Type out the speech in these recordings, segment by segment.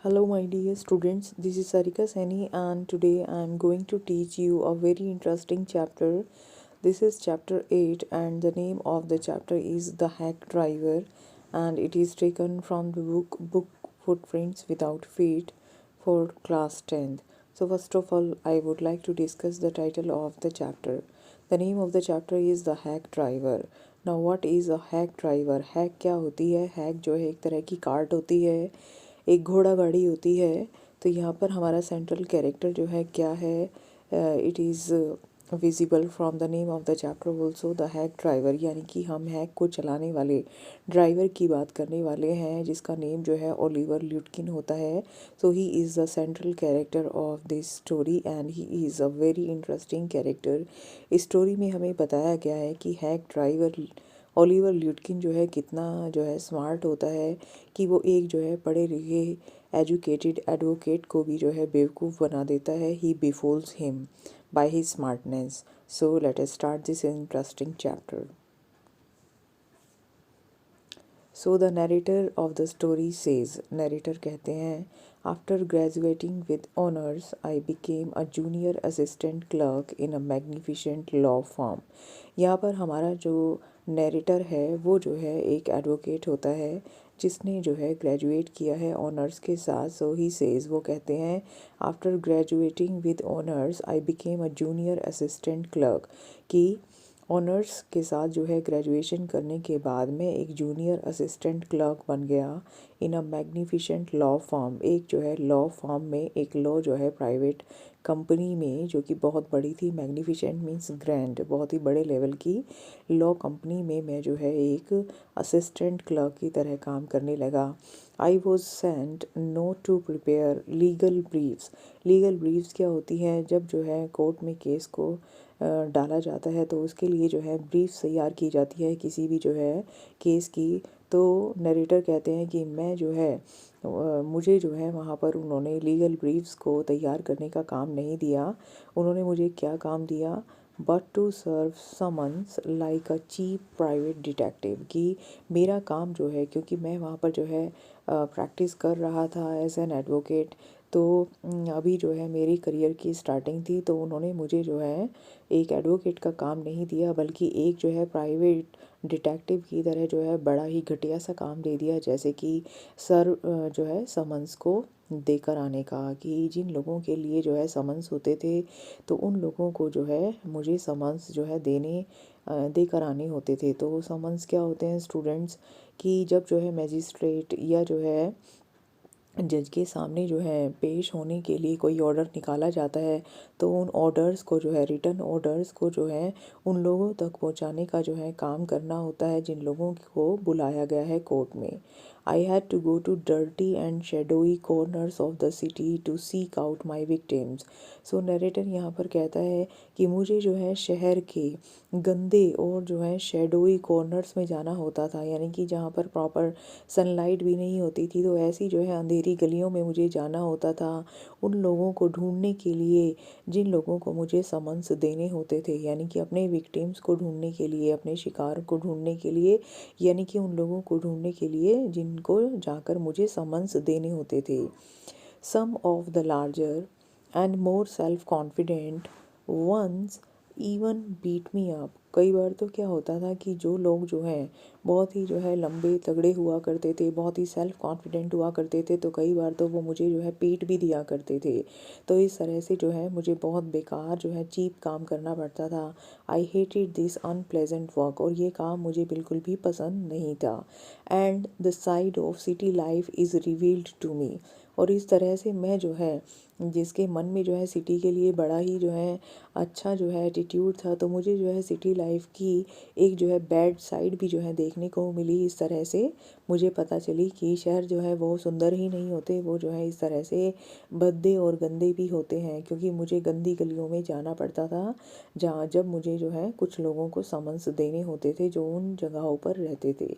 Hello, my dear students. This is Sarika Seni, and today I am going to teach you a very interesting chapter. This is chapter 8, and the name of the chapter is The Hack Driver, and it is taken from the book Footprints Without Feet for class 10th. So, first of all, I would like to discuss the title of the chapter. The name of the chapter is The Hack Driver. Now, what is a hack driver? Hack क्या होती है? Hack जो है एक तरह की cart होती है, एक घोड़ा गाड़ी होती है। तो यहाँ पर हमारा सेंट्रल कैरेक्टर जो है क्या है, it is visible from the name of the chapter also the hack driver, यानी कि हम हैक को चलाने वाले ड्राइवर की बात करने वाले हैं, जिसका नेम जो है ओलिवर ल्यूटकिन होता है। So he is the central character of this story and he is a very interesting character. इस स्टोरी में हमें बताया गया है कि हैक ड्राइवर ओलिवर ल्यूटकिन जो है कितना जो है स्मार्ट होता है कि वो एक जो है पढ़े लिखे एजुकेटेड एडवोकेट को भी जो है बेवकूफ़ बना देता है। He befools him by his smartness. So let us start this interesting chapter. So the narrator of the story says, narrator कहते हैं, after graduating with honours I became a junior assistant clerk in a magnificent law firm. यहाँ पर हमारा जो narrator है वो जो है एक एडवोकेट होता है जिसने जो है ग्रेजुएट किया है ऑनर्स के साथ। सो ही सेज, वो कहते हैं, after graduating with honours I became a junior assistant clerk, कि ऑनर्स के साथ जो है ग्रेजुएशन करने के बाद में एक जूनियर असिस्टेंट क्लर्क बन गया इन अ मैग्निफिशेंट लॉ फर्म। एक जो है लॉ फर्म में, एक लॉ जो है प्राइवेट कंपनी में जो कि बहुत बड़ी थी। मैग्निफिशेंट मीन्स ग्रैंड, बहुत ही बड़े लेवल की लॉ कंपनी में मैं जो है एक असिस्टेंट क्लर्क की तरह काम करने लगा। I was sent not to prepare legal briefs. Legal briefs क्या होती हैं? जब जो है कोर्ट में केस को डाला जाता है तो उसके लिए जो है ब्रीफ तैयार की जाती है किसी भी जो है केस की। तो नरेटर कहते हैं कि मैं जो है मुझे जो है वहाँ पर उन्होंने लीगल ब्रीफ्स को तैयार करने का काम नहीं दिया। उन्होंने मुझे क्या काम दिया? But to serve summons like a cheap private detective, कि मेरा काम जो है, क्योंकि मैं वहाँ पर जो है प्रैक्टिस कर रहा था एज एन एडवोकेट, तो अभी जो है मेरी करियर की स्टार्टिंग थी, तो उन्होंने मुझे जो है एक एडवोकेट का काम नहीं दिया बल्कि एक जो है प्राइवेट डिटेक्टिव की तरह जो है बड़ा ही घटिया सा काम दे दिया, जैसे कि सर जो है समन्स को देकर आने का, कि जिन लोगों के लिए जो है समन्स होते थे तो उन लोगों को जो है मुझे समन्स जो है देकर आने होते थे। तो समन्स क्या होते हैं स्टूडेंट्स, कि जब जो है मैजिस्ट्रेट या जो है जज के सामने जो है पेश होने के लिए कोई ऑर्डर निकाला जाता है, तो उन ऑर्डर्स को जो है, रिटन ऑर्डर्स को जो है उन लोगों तक पहुंचाने का जो है काम करना होता है जिन लोगों को बुलाया गया है कोर्ट में। I had to go to dirty and shadowy corners of the city to seek out my victims. So narrator यहाँ पर कहता है कि मुझे जो है शहर के गंदे और जो है शेडोई कॉर्नर्स में जाना होता था, यानी कि जहाँ पर प्रॉपर सनलाइट भी नहीं होती थी, तो ऐसी जो है अंधेरी गलियों में मुझे जाना होता था उन लोगों को ढूंढने के लिए जिन लोगों को मुझे समन्स देने होते थे, यानी कि अपने विक्टिम्स को ढूंढने के लिए, अपने शिकार को ढूंढने के लिए, यानी कि उन लोगों को ढूंढने के लिए जिनको जाकर मुझे समन्स देने होते थे। Some of the larger and more self confident ones even beat me up. कई बार तो क्या होता था कि जो लोग जो हैं बहुत ही जो है लंबे तगड़े हुआ करते थे, बहुत ही सेल्फ कॉन्फिडेंट हुआ करते थे, तो कई बार तो वो मुझे जो है पीट भी दिया करते थे। तो इस तरह से जो है मुझे बहुत बेकार जो है चीप काम करना पड़ता था। I hated this unpleasant work, और ये काम मुझे बिल्कुल भी पसंद नहीं था। And the side of city life is revealed to me, और इस तरह से मैं जो है जिसके मन में जो है सिटी के लिए बड़ा ही जो है अच्छा जो है एटीट्यूड था, तो मुझे जो है सिटी लाइफ की एक जो है बैड साइड भी जो है देखने को मिली। इस तरह से मुझे पता चली कि शहर जो है वो सुंदर ही नहीं होते, वो जो है इस तरह से भद्दे और गंदे भी होते हैं, क्योंकि मुझे गंदी गलियों में जाना पड़ता था जहाँ जब मुझे जो है कुछ लोगों को समन्स देने होते थे जो उन जगहों पर रहते थे।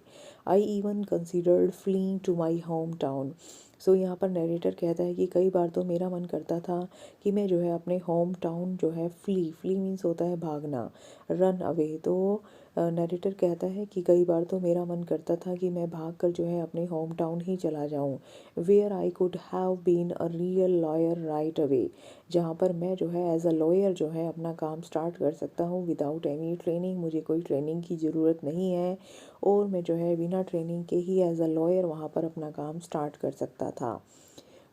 I even considered fleeing to my home town. So यहाँ पर नरेटर कहता है कि कई बार तो मेरा मन करता था कि मैं जो है अपने होम टाउन जो है फ्ली मीन्स होता है भागना, रन अवे। तो नरेटर कहता है कि कई बार तो मेरा मन करता था कि मैं भागकर जो है अपने होम टाउन ही चला जाऊं, where I could have been a real lawyer right away, जहाँ पर मैं जो है एज अ लॉयर जो है अपना काम स्टार्ट कर सकता हूँ विदाउट एनी ट्रेनिंग। मुझे कोई ट्रेनिंग की ज़रूरत नहीं है और मैं जो है बिना ट्रेनिंग के ही एज अ लॉयर वहाँ पर अपना काम स्टार्ट कर सकता था,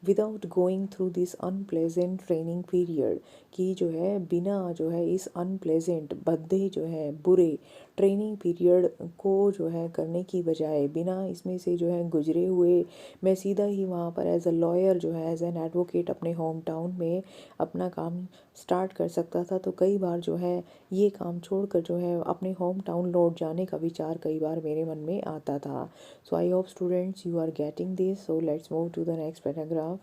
without going through this unpleasant training period, कि जो है बिना जो है इस अनप्लेजेंट भद्दे जो है बुरे ट्रेनिंग पीरियड को जो है करने की बजाय, बिना इसमें से जो है गुजरे हुए मैं सीधा ही वहाँ पर एज अ लॉयर जो है एज एन एडवोकेट अपने होम टाउन में अपना काम स्टार्ट कर सकता था। तो कई बार जो है ये काम छोड़कर जो है अपने होम टाउन लौट जाने का विचार कई बार मेरे मन में आता था। So I hope students you are getting this. So let's move to the next paragraph.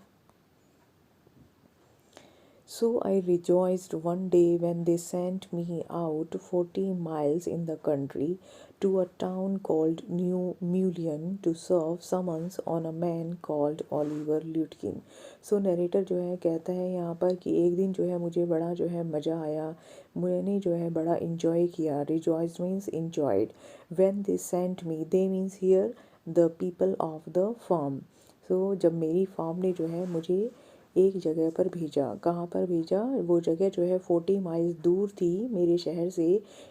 So I rejoiced one day when they sent me out 40 miles in the country to a town called New Mullion to serve summons on a man called Oliver Lutkin. So narrator जो है कहता है यहाँ पर कि एक दिन जो है मुझे बड़ा जो है मज़ा आया, मैंने जो है बड़ा enjoy किया। Rejoiced means enjoyed. When they sent me, they means here the people of the farm. So जब मेरी फार्म ने जो है मुझे एक जगह पर भेजा, कहाँ पर भेजा, वो जगह जो है 40 माइल्स दूर थी मेरे शहर से,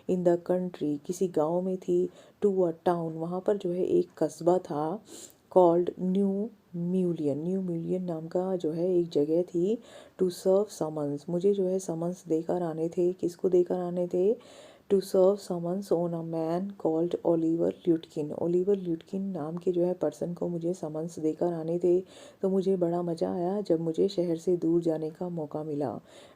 इन द कंट्री किसी गांव में थी, टू अ टाउन वहाँ पर जो है एक कस्बा था, कॉल्ड न्यू म्यूलियन, न्यू म्यूलियन नाम का जो है एक जगह थी, टू सर्व समन्स, मुझे जो है समन्स देकर आने थे, किसको देकर आने थे, to serve summons on a man called Oliver Lutkin, Oliver Lutkin नाम के जो है पर्सन को मुझे समन्स देकर आने थे। तो मुझे बड़ा मज़ा आया जब मुझे शहर से दूर जाने का मौका मिला।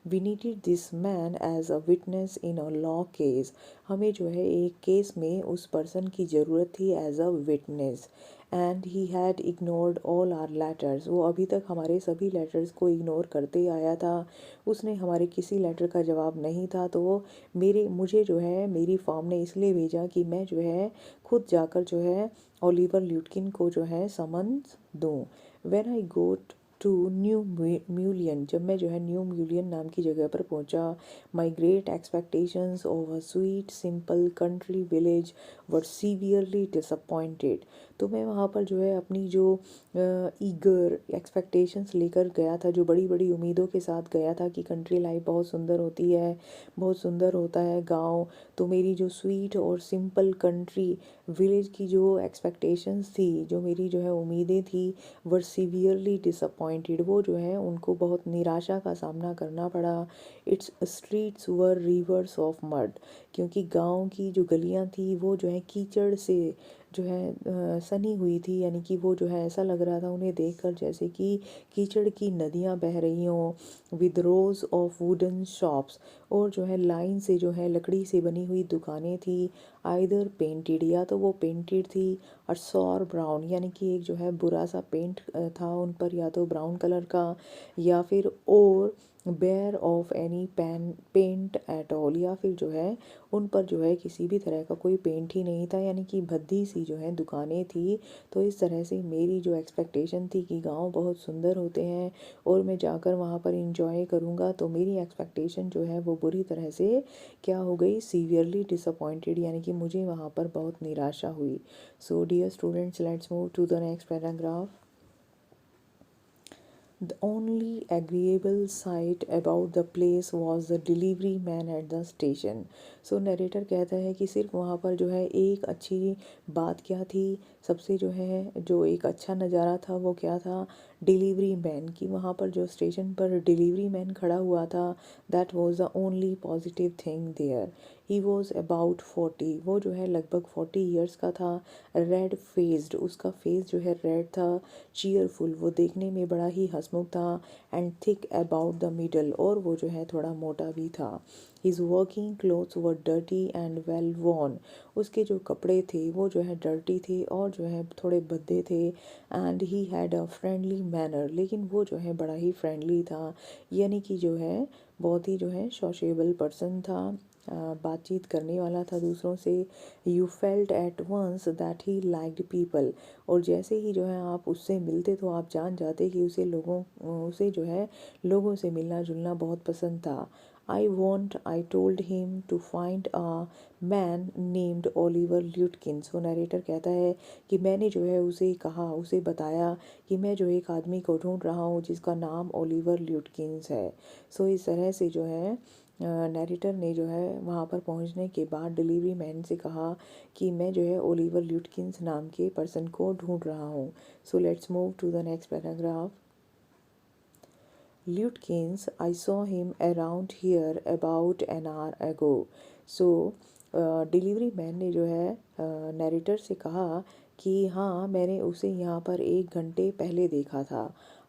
We needed this man as a witness in a law case, हमें जो है एक केस में उस पर्सन की ज़रूरत थी as a witness, and he had ignored all our letters, वो अभी तक हमारे सभी लेटर्स को इग्नोर करते आया था, उसने हमारे किसी लेटर का जवाब नहीं था। तो मुझे जो है मेरी फॉर्म ने इसलिए भेजा कि मैं जो है खुद जाकर जो है ओलिवर ल्यूटकिन को जो है समन्स दूँ। When I got to New Mullion, जब मैं जो है न्यू म्यूलियन नाम की जगह पर पहुंचा, my great expectations of a sweet simple country village were severely disappointed, तो मैं वहाँ पर जो है अपनी जो ईगर एक्सपेक्टेशंस लेकर गया था, जो बड़ी बड़ी उम्मीदों के साथ गया था कि कंट्री लाइफ बहुत सुंदर होती है, बहुत सुंदर होता है गांव, तो मेरी जो स्वीट और सिंपल कंट्री विलेज की जो एक्सपेक्टेशंस थी, जो मेरी जो है उम्मीदें थी, वर सीवियरली डिसअपॉइंटेड, वो जो है उनको बहुत निराशा का सामना करना पड़ा। It's streets were reverse of mud, क्योंकि गांव की जो गलियां थी वो जो है कीचड़ से जो है सनी हुई थी, यानी कि वो जो है ऐसा लग रहा था उन्हें देखकर जैसे कि कीचड़ की नदियां बह रही हों, with rose of wooden shops, और जो है लाइन से जो है लकड़ी से बनी हुई दुकानें थी, आइदर पेंटेड, या तो वो पेंटेड थी, और सौर ब्राउन, यानी कि एक जो है बुरा सा पेंट था उन पर, या तो ब्राउन कलर का, या फिर और bare of any paint at all, या फिर जो है उन पर जो है किसी भी तरह का कोई पेंट ही नहीं था, यानी कि भद्दी सी जो है दुकानें थी। तो इस तरह से मेरी जो एक्सपेक्टेशन थी कि गांव बहुत सुंदर होते हैं और मैं जाकर वहाँ पर इंजॉय करूँगा, तो मेरी एक्सपेक्टेशन जो है वो बुरी तरह से क्या हो गई, सीवियरली डिसअपॉइंटेड, यानी कि मुझे वहाँ पर बहुत निराशा हुई। So dear students, let's move to the next paragraph. The only agreeable sight about the place was the delivery man at the station. So narrator कहता है कि सिर्फ वहाँ पर जो है एक अच्छी बात क्या थी, सबसे जो है जो एक अच्छा नज़ारा था वो क्या था, डिलीवरी मैन की, वहाँ पर जो स्टेशन पर डिलीवरी मैन खड़ा हुआ था, that was the only positive thing there. He was about 40, वो जो है लगभग 40 ईयर्स का था, रेड फेस्ड, उसका फेस जो है रेड था, चीयरफुल, वो देखने में बड़ा ही हंसमुख था, and thick about the middle, और वो जो है थोड़ा मोटा भी था। His working clothes were dirty and well worn, उसके जो कपड़े थे वो जो है डर्टी थे और जो है थोड़े भद्दे थे, and he had a friendly manner, लेकिन वो जो है बड़ा ही फ्रेंडली था, यानी कि जो है बहुत ही जो है सोशेबल पर्सन था, बातचीत करने वाला था दूसरों से। You felt at once that he liked people, और जैसे ही जो है आप उससे मिलते तो आप जान जाते कि उसे जो है लोगों से मिलना जुलना बहुत पसंद था। I told him to find a man named Oliver Lutkin. So narrator कहता है कि मैंने जो है उसे कहा, उसे बताया कि मैं जो एक आदमी को ढूंढ रहा हूँ जिसका नाम ओलिवर ल्यूटकिंस है। सो इस तरह से जो है नरेटर ने जो है वहाँ पर पहुँचने के बाद डिलीवरी मैन से कहा कि मैं जो है ओलिवर ल्यूटकिंस नाम के पर्सन को ढूंढ रहा हूँ। So let's move to the next paragraph. Lutkins, I saw him around here about an hour ago. So delivery man ने जो है नरेटर से कहा कि हाँ मैंने उसे यहाँ पर 1 घंटे पहले देखा था।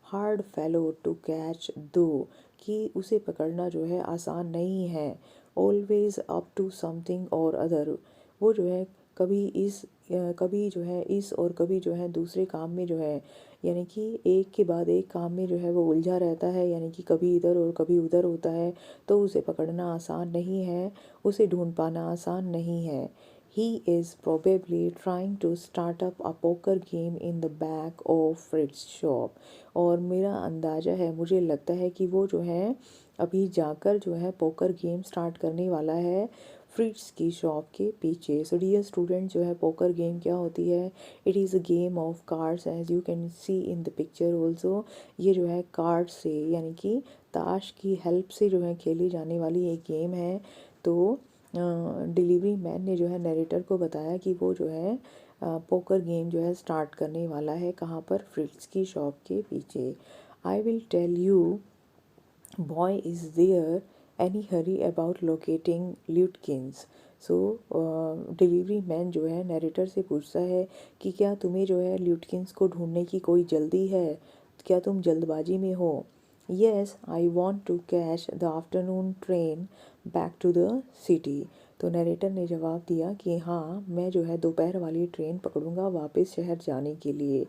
हार्ड फेलो टू कैच दो, कि उसे पकड़ना जो है आसान नहीं है। ऑलवेज अप टू समथिंग और अदर, वो जो है कभी जो है इस और कभी जो है दूसरे काम में जो है, यानी कि एक के बाद एक काम में जो है वो उलझा रहता है, यानी कि कभी इधर और कभी उधर होता है। तो उसे पकड़ना आसान नहीं है, उसे ढूंढ पाना आसान नहीं है। He is probably trying to start up a poker game in the back of Fred's shop। और मेरा अंदाज़ा है, मुझे लगता है कि वो जो है अभी जाकर जो है पोकर गेम स्टार्ट करने वाला है फ्रिट्स की शॉप के पीछे। सो डियर स्टूडेंट, जो है पोकर गेम क्या होती है? It is a game of cards as you can see in the picture also. ये जो है कार्ड से, यानी कि ताश की हेल्प से जो है खेली जाने वाली एक गेम है। तो डिलीवरी मैन ने जो है नरेटर को बताया कि वो जो है पोकर गेम जो है स्टार्ट करने वाला है, कहाँ पर? फ्रिट्स की शॉप के पीछे। I will tell you boy is there any hurry about locating Lutkins। So delivery man जो है नरेटर से पूछता है कि क्या तुम्हें जो है ल्यूटकिंस को ढूंढने की कोई जल्दी है? क्या तुम जल्दबाजी में हो? Yes, I want to catch the afternoon train back to the city. तो नरेटर ने जवाब दिया कि हाँ मैं जो है दोपहर वाली ट्रेन पकड़ूंगा वापस शहर जाने के लिए।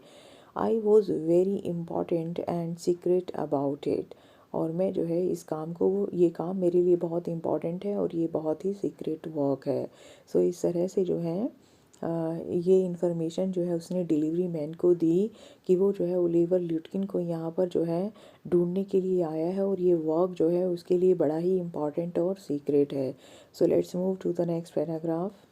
I was very important and secret about it. और मैं जो है इस काम को, ये काम मेरे लिए बहुत इम्पॉर्टेंट है और ये बहुत ही सीक्रेट वर्क है। सो इस तरह से जो है ये इन्फॉर्मेशन जो है उसने डिलीवरी मैन को दी कि वो जो है ओलिवर ल्यूटकिन को यहाँ पर जो है ढूंढने के लिए आया है और ये वर्क जो है उसके लिए बड़ा ही इम्पॉर्टेंट और सीक्रेट है। So let's move to the next paragraph.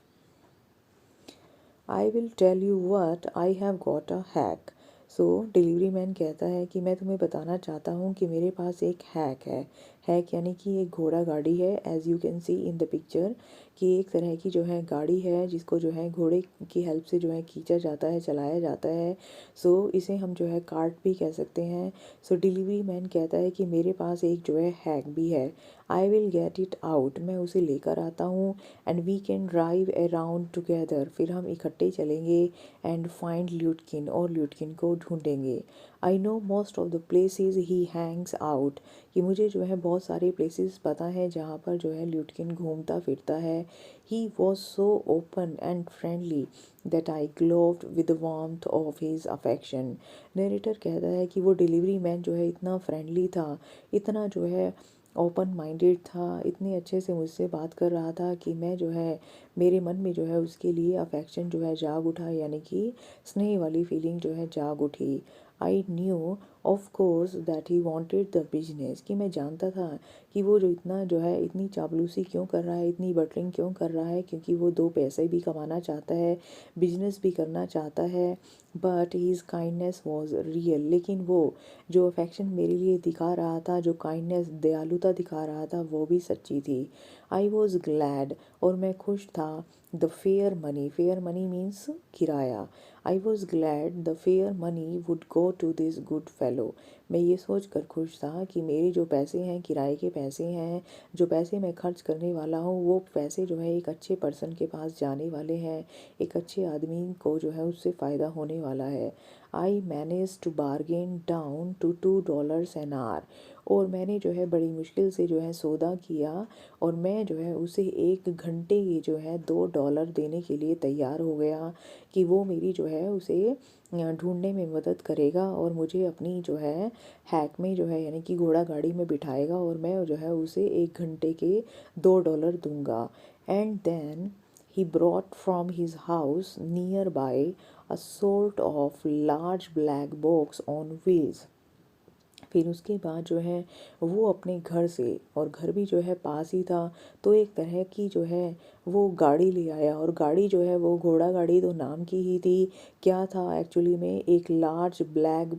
I will tell you what I have got a hack. So delivery man कहता है कि मैं तुम्हें बताना चाहता हूँ कि मेरे पास एक हैक है। हैक यानी कि एक घोड़ा गाड़ी है, as you can see in the picture, कि एक तरह की जो है गाड़ी है जिसको जो है घोड़े की हेल्प से जो है खींचा जाता है, चलाया जाता है। सो इसे हम जो है कार्ट भी कह सकते हैं। सो डिलीवरी मैन कहता है कि मेरे पास एक जो है हैक भी है। I will get it out, मैं उसे लेकर आता हूँ, and we can drive around together, फिर हम इकट्ठे चलेंगे, एंड फाइंड ल्यूटकिन, और ल्यूटकिन को ढूंढेंगे। I know most of the places he Hanks out, कि मुझे जो है बहुत सारे प्लेसेस पता है जहाँ पर जो है ल्यूटकिन घूमता फिरता है। He was so open and friendly that I glowed with the warmth of his affection. Narrator कहता है कि वो डिलीवरी मैन जो है इतना फ्रेंडली था, इतना जो है ओपन माइंडेड था, इतने अच्छे से मुझसे बात कर रहा था कि मैं जो है मेरे मन में जो है उसके लिए अफेक्शन जो है जाग उठा, यानी कि स्नेह वाली फीलिंग जो है जाग उठी। I knew of course that he wanted the business, कि मैं जानता था कि वो जो इतना जो है इतनी चापलूसी क्यों कर रहा है, इतनी बटरिंग क्यों कर रहा है, क्योंकि वो 2 पैसे भी कमाना चाहता है, बिजनेस भी करना चाहता है। But his kindness was real, लेकिन वो जो अफेक्शन मेरे लिए दिखा रहा था, जो काइंडनेस दयालुता दिखा रहा था, वो भी सच्ची थी। आई वॉज ग्लैड, और मैं खुश था। द फेयर मनी मीन्स किराया। I was glad the fare money would go to this good fellow. मैं ये सोच कर खुश था कि मेरे जो पैसे हैं, किराए के पैसे हैं, जो पैसे मैं खर्च करने वाला हूँ, वो पैसे जो है एक अच्छे पर्सन के पास जाने वाले हैं, एक अच्छे आदमी को जो है उससे फ़ायदा होने वाला है। I manage to bargain down to $2 an hour, और मैंने जो है बड़ी मुश्किल से जो है सौदा किया, और मैं जो है उसे 1 घंटे की जो है $2 देने के लिए तैयार हो गया, कि वो मेरी जो है उसे ढूंढने में मदद करेगा और मुझे अपनी जो है हैक में जो है, यानी कि घोड़ा गाड़ी में बिठाएगा, और मैं जो है उसे 1 घंटे के $2 दूंगा। And then he brought from his house nearby a sort of large black box on wheels, फिर उसके बाद जो है वो अपने घर से, और घर भी जो है पास ही था, तो एक तरह की जो है वो गाड़ी ले आया। और गाड़ी जो है वो घोड़ा गाड़ी तो नाम की ही थी, क्या था एक्चुअली में, एक लार्ज ब्लैक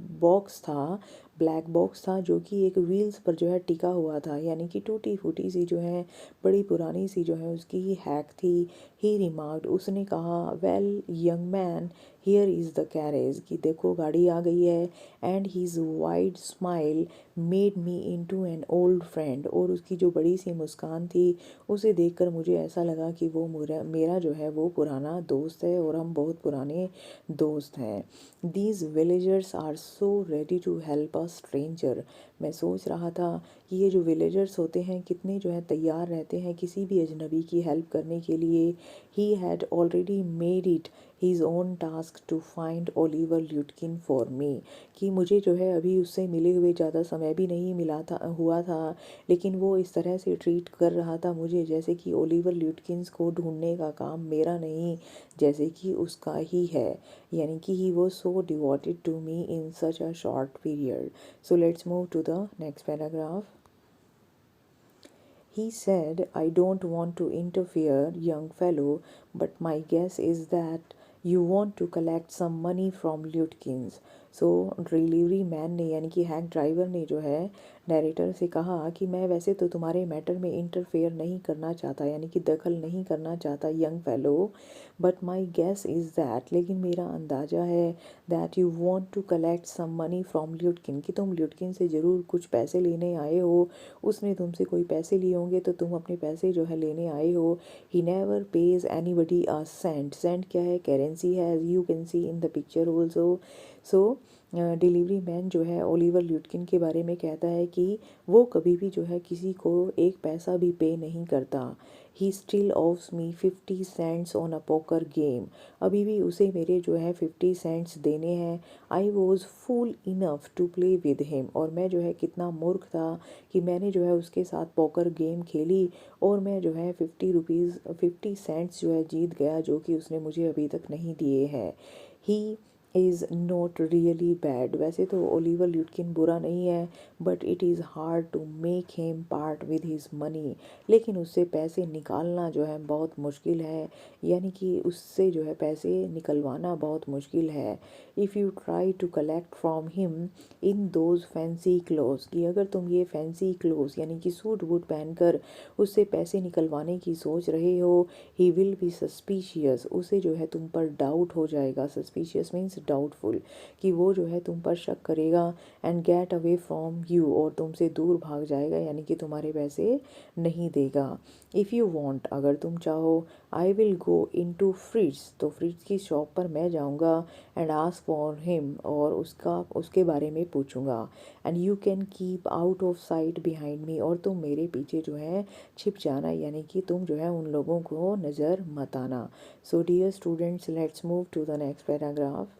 बॉक्स था जो कि एक व्हील्स पर जो है टिका हुआ था, यानी कि टूटी फूटी सी जो है, बड़ी पुरानी सी जो है उसकी हैक थी। ही रिमार्क्ड, उसने कहा, well young man, here is the carriage, कि देखो गाड़ी आ गई है। And his wide smile made me into an old friend, और उसकी जो बड़ी सी मुस्कान थी उसे देखकर मुझे ऐसा लगा कि वो मेरा जो है वो पुराना दोस्त है, और हम बहुत पुराने दोस्त हैं। These villagers are so ready to help a stranger, मैं सोच रहा था कि ये जो विलेजर्स होते हैं कितने जो है तैयार रहते हैं किसी भी अजनबी की हेल्प करने के लिए। He had already made it his own task to find Oliver Lutkin for me, कि मुझे जो है अभी उससे मिले हुए ज़्यादा समय भी नहीं मिला था हुआ था, लेकिन वो इस तरह से ट्रीट कर रहा था मुझे जैसे कि ओलिवर ल्यूटकिंस को ढूंढने का काम मेरा नहीं, जैसे कि उसका ही है, यानी कि he was so devoted to me in such a short period. So let's move to the next paragraph. He said, I don't want to interfere, young fellow, but my guess is that you want to collect some money from Lutkins. So delivery man ने, यानी कि hack driver ने जो है narrator से कहा कि मैं वैसे तो तुम्हारे मैटर में इंटरफेयर नहीं करना चाहता, यानी कि दखल नहीं करना चाहता young fellow, but my guess is that, लेकिन मेरा अंदाज़ा है, that you want to collect some money from Lutkin, कि तुम ल्यूटकिन से ज़रूर कुछ पैसे लेने आए हो, उसने तुमसे कोई पैसे लिए होंगे तो तुम अपने पैसे जो है लेने आए हो। He never pays anybody a cent, cent क्या है, करेंसी है, as you can see in the picture also. So delivery man जो है ओलिवर ल्यूटकिन के बारे में कहता है कि वो कभी भी जो है किसी को एक पैसा भी पे नहीं करता। He still owes me 50 cents on a poker game, अभी भी उसे मेरे जो है 50 सेंट्स देने हैं। I was fool enough to play with him, और मैं जो है कितना मूर्ख था कि मैंने जो है उसके साथ पोकर गेम खेली, और मैं जो है 50 सेंट्स जो है जीत गया, जो कि उसने मुझे अभी तक नहीं दिए हैं। He is not really bad, वैसे तो ओलिवर ल्यूटकिन बुरा नहीं है, but it is hard to make him part with his money, लेकिन उससे पैसे निकालना जो है बहुत मुश्किल है, यानी कि उससे जो है पैसे निकलवाना बहुत मुश्किल है। If you try to collect from him in those fancy clothes, कि अगर तुम ये फैंसी क्लोथ्स यानी कि सूट बूट पहनकर उससे पैसे निकलवाने की सोच रहे हो, ही विल बी सस्पिशियस, उसे जो है तुम पर डाउट हो जाएगा, सस्पिशियस मीन्स डाउटफुल, कि वो जो है तुम पर शक करेगा, and get away from you, और तुमसे दूर भाग जाएगा, यानी कि तुम्हारे पैसे नहीं देगा। इफ़ यू वॉन्ट, अगर तुम चाहो, I will go in to फ्रिट्स, तो फ्रिट्स की शॉप पर मैं जाऊँगा, एंड आस्क फॉर हिम, और उसके बारे में पूछूंगा, and you can keep out of site behind me, और तुम मेरे पीछे जो है छिप जाना, यानी कि तुम जो है उन लोगों को नज़र मत आना। So dear students, let's move to the next paragraph.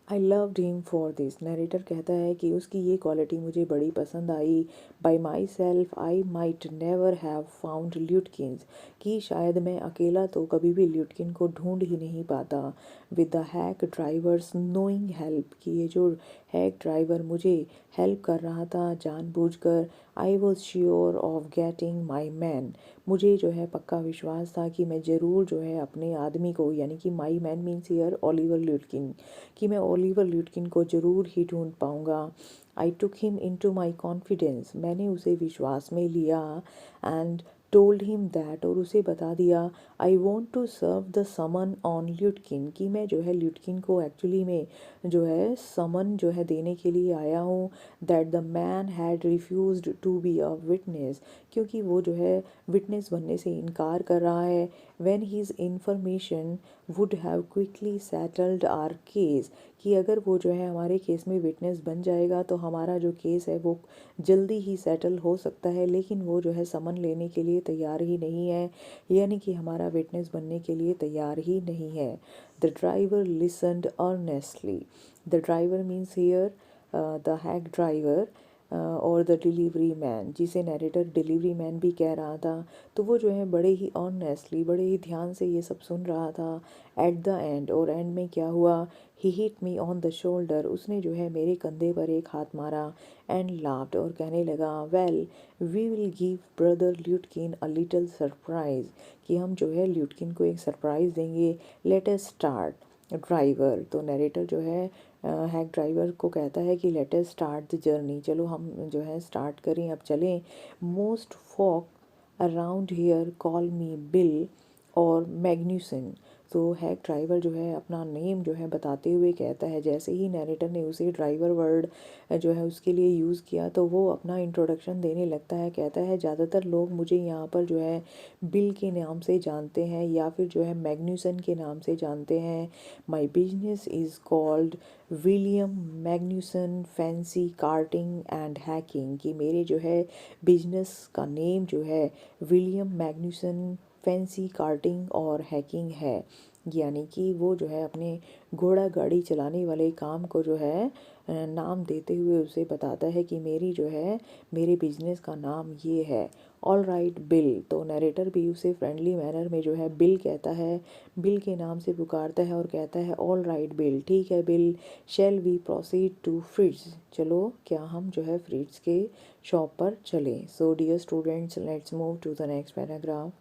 I loved him for this, narrator कहता है कि उसकी ये क्वालिटी मुझे बड़ी पसंद आई। By myself I might never have found Lutkins, कि शायद मैं अकेला तो कभी भी ल्यूटकिन को ढूंढ ही नहीं पाता। With the hack drivers knowing help, कि ये जो हैक ड्राइवर मुझे हेल्प कर रहा था जानबूझकर, I was sure of getting my man, मुझे जो है पक्का विश्वास था कि मैं ज़रूर जो है अपने आदमी को, यानी कि my man means here Oliver Lutkin, कि मैं ओलिवर ल्यूटकिन को ज़रूर ही ढूंढ पाऊँगा। I took him into my confidence, मैंने उसे विश्वास में लिया, एंड टोल्ड हिम दैट, और उसे बता दिया, I want to serve the summon on Lutkin, कि मैं जो है ल्यूटकिन को एक्चुअली में जो है समन जो है देने के लिए आया हूँ। That the man had refused to be a witness, क्योंकि वो जो है विटनेस बनने से इनकार कर रहा है। When his information would have quickly settled our case, कि अगर वो जो है हमारे केस में विटनेस बन जाएगा तो हमारा जो केस है वो जल्दी ही सेटल हो सकता है, लेकिन वो जो है समन लेने के लिए तैयार ही नहीं है, यानी कि हमारा विटनेस बनने के लिए तैयार ही नहीं है। The driver listened earnestly, the driver means here the hack driver, और द डिलीवरी मैन, जिसे नरेटर डिलीवरी मैन भी कह रहा था। तो वो जो है बड़े ही ऑनेस्टली, बड़े ही ध्यान से ये सब सुन रहा था। एट द एंड, और एंड में क्या हुआ, he hit me on the shoulder, उसने जो है मेरे कंधे पर एक हाथ मारा। एंड लाफ्ड, और कहने लगा, well we will give brother Lutkin a little surprise, कि हम जो है ल्यूटकिन को एक सरप्राइज़ देंगे। लेट अस स्टार्ट ड्राइवर, तो नरेटर जो है हैक ड्राइवर को कहता है कि let us start the journey, चलो हम जो है स्टार्ट करें, अब चलें। Most folk around here call me Bill और मैग्न्यूसन, तो हैक ड्राइवर जो है अपना नेम जो है बताते हुए कहता है, जैसे ही नरेटर ने उसे ड्राइवर वर्ड जो है उसके लिए यूज़ किया तो वो अपना इंट्रोडक्शन देने लगता है। कहता है, ज़्यादातर लोग मुझे यहाँ पर जो है बिल के नाम से जानते हैं या फिर जो है मैग्न्यूसन के नाम से जानते हैं। My business is called William Magnuson fancy carting and hacking, कि मेरे जो है बिजनेस का नेम जो है विलियम मैग्न्यूसन फैंसी कार्टिंग और हैकिंग है। यानी कि वो जो है अपने घोड़ा गाड़ी चलाने वाले काम को जो है नाम देते हुए उसे बताता है कि मेरी जो है मेरे बिजनेस का नाम ये है। ऑल राइट बिल, तो नरेटर भी उसे फ्रेंडली मैनर में जो है बिल कहता है, बिल के नाम से पुकारता है और कहता है, ऑल राइट बिल, ठीक है Bill, shall we proceed to Fritz's, चलो क्या हम जो है फ्रिट्स के शॉप पर चलें। So dear students, let's move to the next paragraph.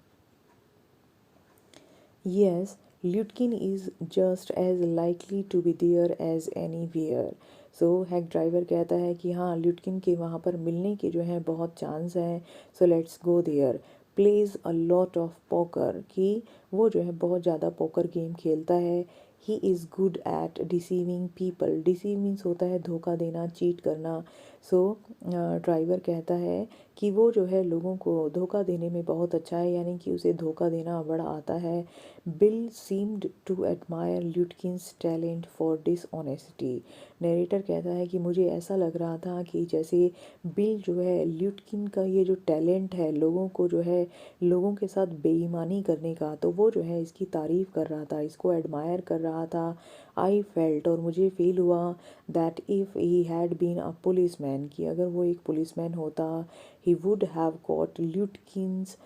Yes, Lutkin is just as likely to be there as anywhere. So hack driver कहता है कि हाँ, ल्यूटकिन के वहाँ पर मिलने के जो है बहुत चांस हैं। So let's go there. Plays a lot of poker, कि वो जो है बहुत ज़्यादा पोकर गेम खेलता है। He is good at deceiving people, deceive means होता है धोखा देना, चीट करना। सो ड्राइवर कहता है कि वो जो है लोगों को धोखा देने में बहुत अच्छा है, यानी कि उसे धोखा देना बड़ा आता है। Bill seemed to admire Lutkin's talent for dishonesty, narrator कहता है कि मुझे ऐसा लग रहा था कि जैसे बिल जो है ल्यूटकिन का ये जो टैलेंट है लोगों को जो है लोगों के साथ बेईमानी करने का, तो वो जो है इसकी तारीफ़ कर रहा था, इसको एडमायर कर रहा था। आई फेल्ट, और मुझे फील हुआ, that if he had been a policeman, कि अगर वो एक पुलिसमैन होता, he would have got Lutkins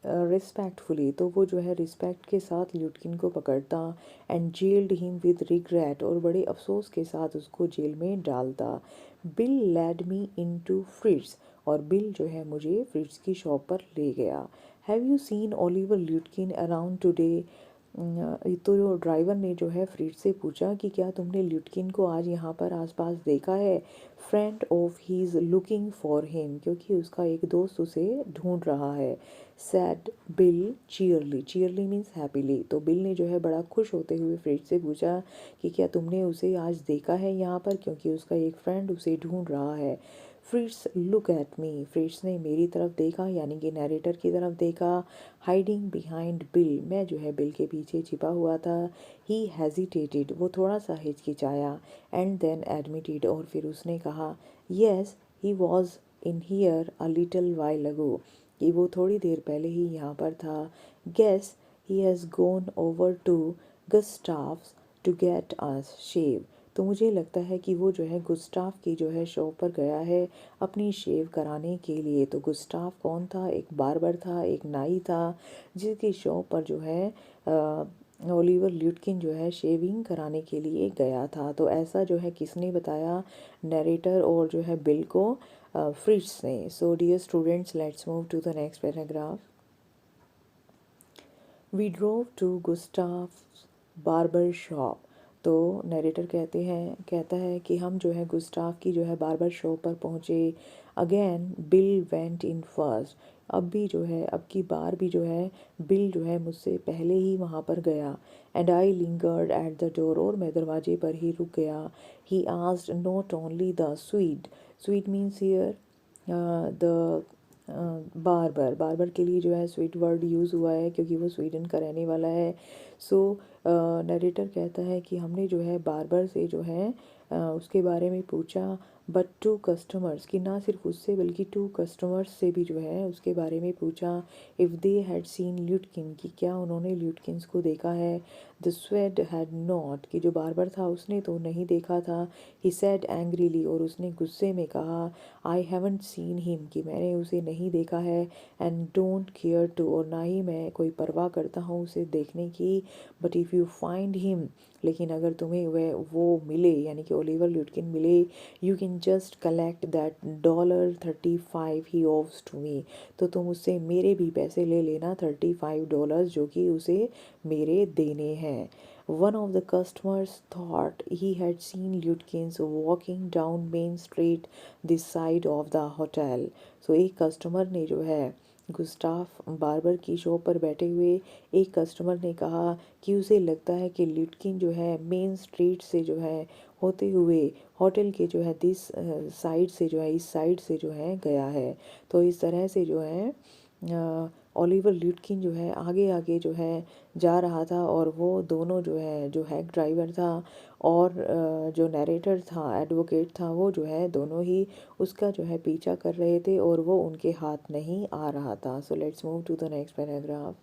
respectfully, तो वो जो है रिस्पेक्ट के साथ ल्यूटकिन को पकड़ता। And jailed him with regret, और बड़े अफसोस के साथ उसको जेल में डालता। Bill led me into Fritz's, और बिल जो है मुझे फ्रिट्स की शॉप पर ले गया। Have you seen Oliver Lutkin around today, तो जो ड्राइवर ने जो है फ्रिट्स से पूछा कि क्या तुमने ल्यूटकिन को आज यहाँ पर आसपास देखा है। Friend of he is looking for him, क्योंकि उसका एक दोस्त उसे ढूंढ रहा है। सैड बिल चीयरली, चीयरली मीन्स हैप्पीली, तो बिल ने जो है बड़ा खुश होते हुए फ्रिट्स से पूछा कि क्या तुमने उसे आज देखा है यहाँ पर, क्योंकि उसका एक फ्रेंड उसे ढूंढ रहा है। फ्रिट्स लुक एट मी, फ्रिट्स ने मेरी तरफ देखा, यानी कि नरेटर की तरफ देखा। हाइडिंग बिहाइंड बिल, मैं जो है बिल के पीछे छिपा हुआ था। ही हेजिटेटेड, वो थोड़ा सा हिचकिचाया। एंड देन एडमिटेड, और फिर उसने कहा, yes he was in here a little while ago, कि वो थोड़ी देर पहले ही यहाँ पर था। Guess he has gone over to Gustav's to get us shave, तो मुझे लगता है कि वो जो है गुस्टाव की जो है शॉप पर गया है अपनी शेव कराने के लिए। तो गुस्टाव कौन था, एक बार्बर था, एक नाई था, जिसकी शॉप पर जो है ओलिवर ल्यूटकिन जो है शेविंग कराने के लिए गया था। तो ऐसा जो है किसने बताया, नरेटर और जो है बिल को फ्रिट्स ने। So dear students, let's move to the next paragraph. We drove to Gustav barber shop, तो नरेटर कहता है कि हम जो है गुस्टाव की जो है बार्बर शॉप पर पहुँचे। Again bill went in first, अब भी जो है अब की बार भी जो है बिल जो है मुझसे पहले ही वहाँ पर गया। And I lingered at the door, और मैं दरवाजे पर ही रुक गया। He asked not only the sweet, sweet means here the barber, barber के लिए जो है स्वीट वर्ड यूज़ हुआ है क्योंकि वो स्वीडन का रहने वाला है। सो नरेटर कहता है कि हमने जो है बार्बर से जो है उसके बारे में पूछा। बट टू कस्टमर्स, कि ना सिर्फ उससे बल्कि टू कस्टमर्स से भी जो है उसके बारे में पूछा। इफ़ दे हैड सीन ल्यूटकिन, कि क्या उन्होंने ल्यूटकिंस को देखा है। द स्वेड हैड नॉट, कि जो बार्बर था उसने तो नहीं देखा था। ही सेड एंग्रीली, और उसने गुस्से में कहा आई हैवंट सीन हिम, कि मैंने उसे नहीं देखा है। एंड डोंट केयर टू, और ना ही मैं कोई परवाह करता हूँ उसे देखने की। But if you find him, लेकिन अगर तुम्हें वह वो मिले, यानी कि ओलिवर ल्यूटकिन मिले, you can just collect that $35 he owes to me, तो तुम उससे मेरे भी पैसे ले लेना, $35 जो कि उसे मेरे देने हैं। One of the customers thought he had seen Lutkins walking down Main Street this side of the hotel. So एक कस्टमर ने जो है गुस्टाफ बार्बर की शॉप पर बैठे हुए एक कस्टमर ने कहा कि उसे लगता है कि ल्यूटकिन जो है मेन स्ट्रीट से जो है होते हुए होटल के जो है दिस साइड से जो है इस साइड से जो है गया है। तो इस तरह से जो है ओलिवर ल्यूटकिन जो है आगे आगे जो है जा रहा था, और वो दोनों जो है जो हैक ड्राइवर था और जो नरेटर था एडवोकेट था, वो जो है दोनों ही उसका जो है पीछा कर रहे थे और वो उनके हाथ नहीं आ रहा था। So let's move to the next paragraph.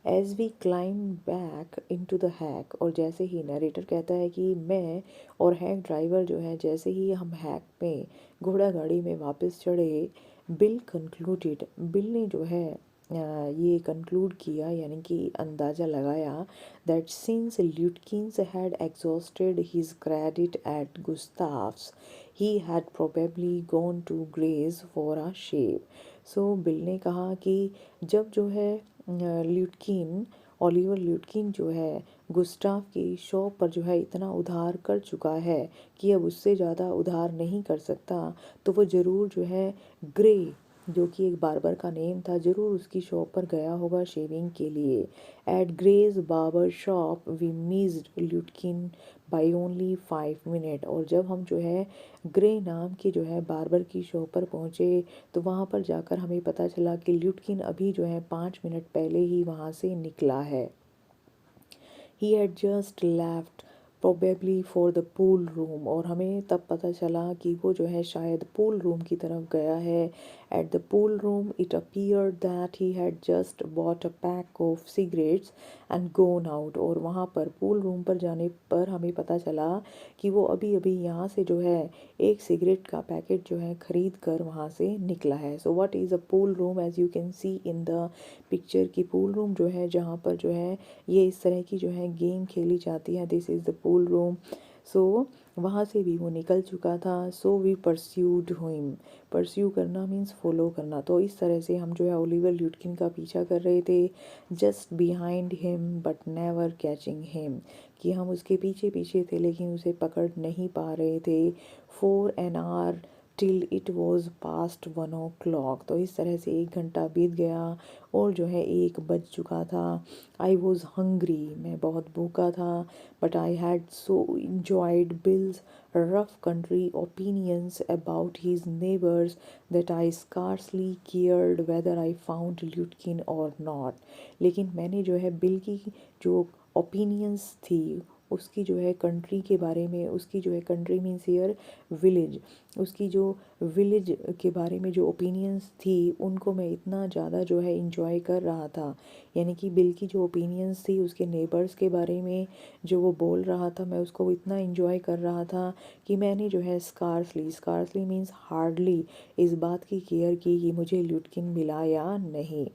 As we climb back into the hack, और जैसे ही नरेटर कहता है कि मैं और हैक ड्राइवर जो है जैसे ही हम हैक में घोड़ा गाड़ी में वापस चढ़े, बिल कंक्लूडेड, बिल ने जो है ये कंक्लूड किया, यानी कि अंदाज़ा लगाया, that since Lutkins had exhausted his credit at Gustaf's he had probably gone to Gray's for a shave. सो बिल ने कहा कि जब जो है ल्यूटकिन ओलिवर ल्यूटकिन जो है गुस्टाफ की शॉप पर जो है इतना उधार कर चुका है कि अब उससे ज़्यादा उधार नहीं कर सकता, तो वो ज़रूर जो है ग्रे, जो कि एक बार्बर का नेम था, ज़रूर उसकी शॉप पर गया होगा शेविंग के लिए। At Gray's barber shop we missed Lutkin by only 5 minute, और जब हम जो है ग्रे नाम की जो है बार्बर की शॉप पर पहुँचे, तो वहाँ पर जाकर हमें पता चला कि ल्यूटकिन अभी जो है 5 मिनट पहले ही वहाँ से निकला है। ही had just left probably for the pool room, और हमें तब पता चला कि वो जो है शायद पूल रूम की तरफ गया है। At the pool room it appeared that he had just bought a pack of cigarettes and gone out, और वहाँ पर पूल रूम पर जाने पर हमें पता चला कि वो अभी अभी यहाँ से जो है एक सिगरेट का पैकेट जो है ख़रीद कर वहाँ से निकला है। So what is a pool room, as you can see in the picture की पूल रूम जो है जहाँ पर जो है ये इस तरह की जो है गेम खेली जाती है, this is the pool room. So वहाँ से भी वो निकल चुका था। So we pursued him, pursue करना मीन्स फॉलो करना, तो इस तरह से हम जो है ओलिवर ल्यूटकिन का पीछा कर रहे थे, just behind him but never catching him, कि हम उसके पीछे पीछे थे लेकिन उसे पकड़ नहीं पा रहे थे। For an hour till it was past 1 o'clock, तो इस तरह से 1 घंटा बीत गया और जो है 1 बज चुका था। आई वॉज हंग्री, मैं बहुत भूखा था। But I had so enjoyed Bill's rough country opinions about his neighbours that I scarcely cared whether I found Lutkin or not, लेकिन मैंने जो है बिल की जो ओपिनियंस थी उसकी जो है कंट्री के बारे में, उसकी जो है कंट्री मीन्स हियर विलेज, उसकी जो विलेज के बारे में जो ओपिनियंस थी उनको मैं इतना ज़्यादा जो है इंजॉय कर रहा था, यानी कि बिल की जो ओपिनियंस थी उसके नेबर्स के बारे में जो वो बोल रहा था, मैं उसको इतना इंजॉय कर रहा था कि मैंने जो है स्कार्सली, स्कार्सली मीन्स हार्डली, इस बात की केयर की कि मुझे ल्यूटकिन मिला या नहीं।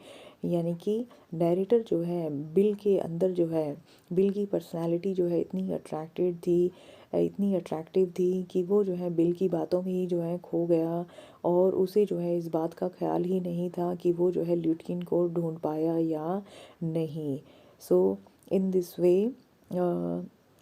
यानी कि नैरेटर जो है बिल के अंदर जो है बिल की पर्सनालिटी जो है इतनी अट्रैक्टिव थी कि वो जो है बिल की बातों में ही जो है खो गया, और उसे जो है इस बात का ख्याल ही नहीं था कि वो जो है ल्यूटकिन को ढूंढ पाया या नहीं। So in this way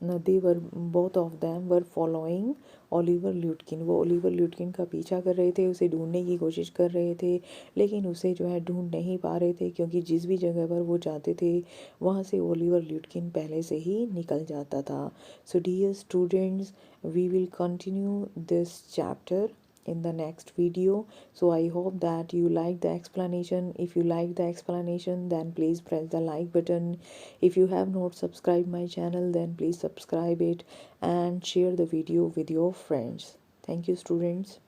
they were both of them were following Oliver Lutkin, वो ओलिवर ल्यूटकिन का पीछा कर रहे थे, उसे ढूंढने की कोशिश कर रहे थे, लेकिन उसे जो है ढूंढ नहीं पा रहे थे क्योंकि जिस भी जगह पर वो जाते थे वहाँ से ओलिवर ल्यूटकिन पहले से ही निकल जाता था। So dear students, we will continue this chapter in the next video. So I hope that you like the explanation. If you like the explanation, then please press the like button. If you have not subscribed my channel, then please subscribe it and share the video with your friends. Thank you, students.